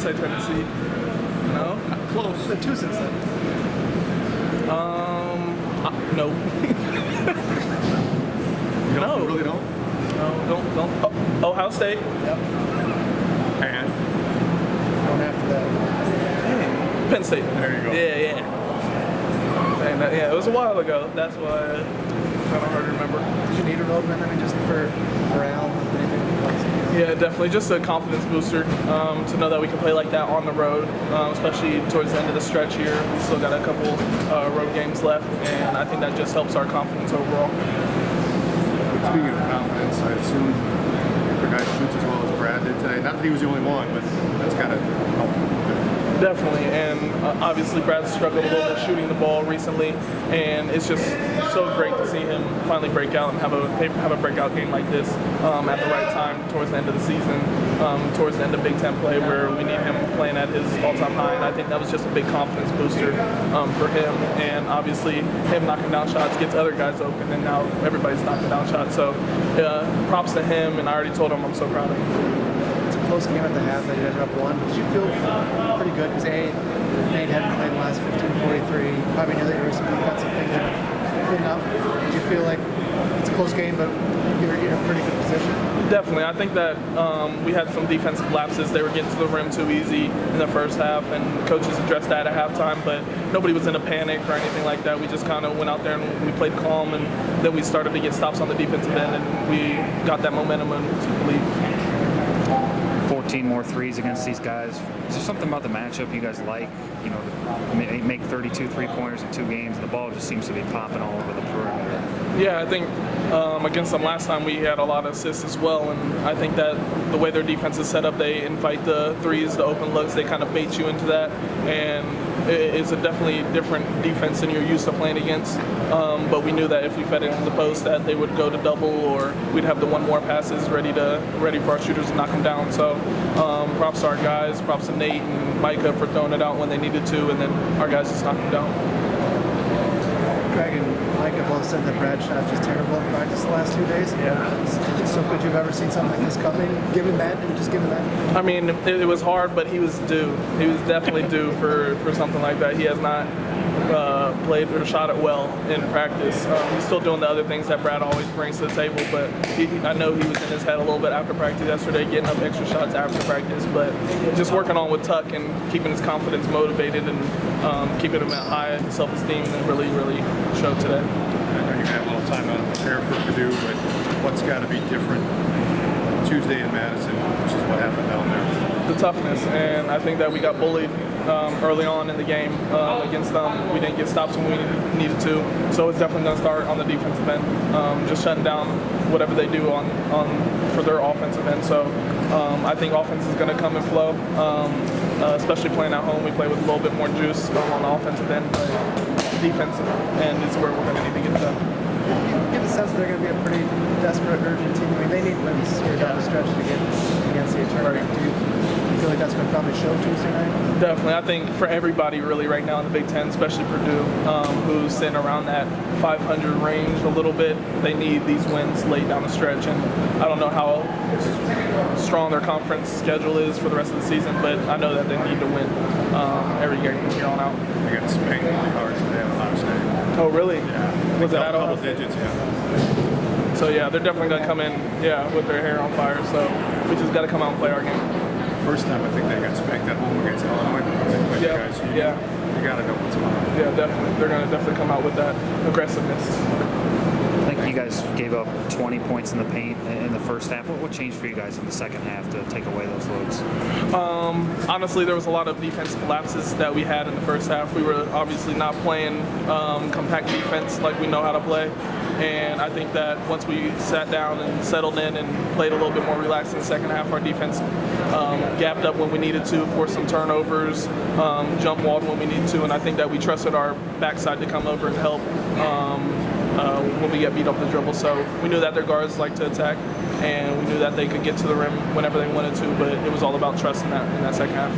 say Tennessee. No? Close. The two since then. No. You really don't? No, don't. Oh, Ohio State. Yep. And? One after that. Dang. Penn State. There you go. Yeah. Dang, yeah, it was a while ago. That's why it's kind of hard to remember. Did you need a road win? I mean, just for morale? Yeah, definitely. Just a confidence booster to know that we can play like that on the road, especially towards the end of the stretch here. We still got a couple road games left, and I think that just helps our confidence overall. Speaking of confidence, I assume if a guy shoots as well as Brad did today, not that he was the only one, but that's got to help. Definitely, and obviously Brad's struggled a little bit shooting the ball recently, and it's just so great to see him finally break out and have a breakout game like this at the right time towards the end of the season, towards the end of Big Ten play, where we need him playing at his all-time high, and I think that was just a big confidence booster for him, and obviously him knocking down shots gets other guys open, and now everybody's knocking down shots, so props to him, and I already told him I'm so proud of him. Close game at the half that you guys are up one. Did you feel pretty good? Because Nate hadn't played the last 15-43. Probably knew that there were some defensive things that clean up. Did you feel like it's a close game, but you're in a pretty good position? Definitely. I think that we had some defensive lapses. They were getting to the rim too easy in the first half, and coaches addressed that at halftime, but nobody was in a panic or anything like that. We just kind of went out there and we played calm, and then we started to get stops on the defensive end, and we got that momentum and took the lead. 14 more threes against these guys. Is there something about the matchup you guys like? You know, make 32 3-pointers in 2 games, and the ball just seems to be popping all over the perimeter. Yeah, I think against them last time we had a lot of assists as well, and I think that the way their defense is set up, they invite the threes, the open looks, they kind of bait you into that, and it's a definitely different defense than you're used to playing against. But we knew that if we fed it into the post, that they would go to double, or we'd have the one more passes ready for our shooters to knock them down. So props to our guys, props to Nate and Micah for throwing it out when they needed to, and then our guys just knocked them down. Greg and Micah both said that Brad's shot just terrible in practice the last 2 days. Yeah. So could you have ever seen something like this coming, given that? I mean, it was hard, but he was due. He was definitely due for something like that. He has not played or shot it well in practice. He's still doing the other things that Brad always brings to the table, but I know he was in his head a little bit after practice yesterday, getting up extra shots after practice, but just working on with Tuck and keeping his confidence motivated and keeping him at high self-esteem, and really showed today. I know you're going to have a little time now to prepare for Purdue, but what's got to be different Tuesday in Madison, which is what happened down there? The toughness, and I think that we got bullied early on in the game against them. We didn't get stops when we needed to, so it's definitely going to start on the defensive end, just shutting down whatever they do on for their offensive end. So I think offense is going to come and flow, especially playing at home. We play with a little bit more juice on the offensive end, but defensive end is where we're going to need to get done. You get the sense they're going to be a pretty desperate, urgent team. I mean, they need wins here down the stretch to get against the tournament. Do you feel like that's going to probably show Tuesday night? Definitely. I think for everybody really right now in the Big Ten, especially Purdue, who's sitting around that 500 range a little bit, they need these wins late down the stretch. And I don't know how strong their conference schedule is for the rest of the season, but I know that they need to win every game from here on out. They got spanked really hard today at Ohio State. Oh, really? Yeah. Was it at double digits, yeah. So, yeah, they're definitely going to come in, with their hair on fire. So we just got to come out and play our game. First time I think they got spanked at home against Illinois before they played you guys. So you got to know what's going on. Yeah, definitely. They're going to definitely come out with that aggressiveness. I think you guys gave up 20 points in the paint in the first half. What changed for you guys in the second half to take away those loads? Honestly, there was a lot of defensive lapses that we had in the first half. We were obviously not playing compact defense like we know how to play. And I think that once we sat down and settled in and played a little bit more relaxed in the second half, our defense gapped up when we needed to, forced some turnovers, jump walled when we needed to, and I think that we trusted our backside to come over and help when we get beat off the dribble. So we knew that their guards like to attack, and we knew that they could get to the rim whenever they wanted to, but it was all about trust in that second half.